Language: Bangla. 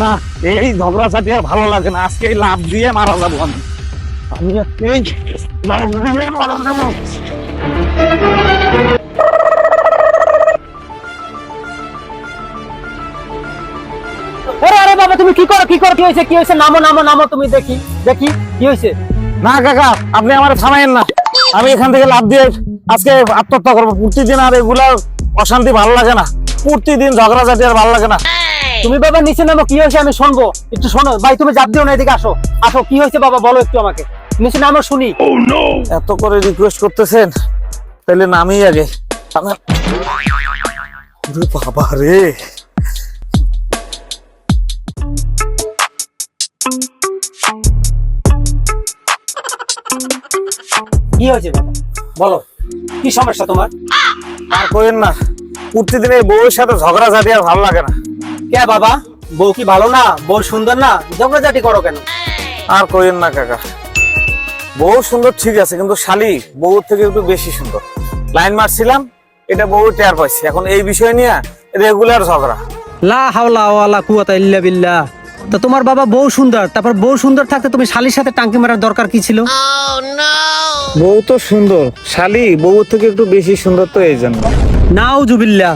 না, এই ঝগড়াঝাটি আর ভালো লাগে না। আজকে এই লাফ দিয়ে মারা যাবো আমি। আমি এই লাফ দিয়ে মারা যাবো। আরে বাবা তুমি কি করো কি হয়েছে নামো নামো নামো তুমি দেখি দেখি কি হয়েছে। না কাকা, আপনি আমার থামাইেন না। আমি এখান থেকে লাফ দিয়ে আজকে আত্মহত্যা করবো। প্রতিদিন আর এগুলা অশান্তি ভালো লাগে না। প্রতিদিন ঝগড়াঝাটি আর ভালো লাগে না। তুমি বাবা নিচে নামো, কি হয়েছে আমি শুনবো। একটু শোনো ভাই, তুমি জাপ দিও না, এদিকে আসো আসো। কি হয়েছে বাবা বলো একটু আমাকে, নিচে নামো শুনি। এত করে রিকোয়েস্ট করতেছেন, তাহলে নামি আগে। বাবা রে, কি হয়েছে বাবা বলো, কি সমস্যা তোমার? আর কইেন না। প্রতিদিন এই বউয়ের সাথে ঝগড়াঝাটি আর ভালো লাগে না। কে বাবা, বউ কি ভালো না? বউ সুন্দর না? ঝগড়াঝাটি করো কেন? আর কইেন না কাকা, বউ সুন্দর ঠিক আছে, কিন্তু শালি বউর থেকে একটু বেশি সুন্দর। লাইন মারছিলাম, এটা বউ টের পাইছে। এখন এই বিষয় নিয়ে রেগুলার ঝগড়া। লা হাওলা ওয়ালা কুওয়াতা ইল্লা বিল্লাহ। তো তোমার বাবা বউ সুন্দর, তারপর বউ সুন্দর থাকতে তুমি শালির সাথে টাঙ্কি মারার দরকার কি ছিল? বউ তো সুন্দর, শালি বউর থেকে একটু বেশি সুন্দর, তো এই জন্য। নাউজুবিল্লাহ।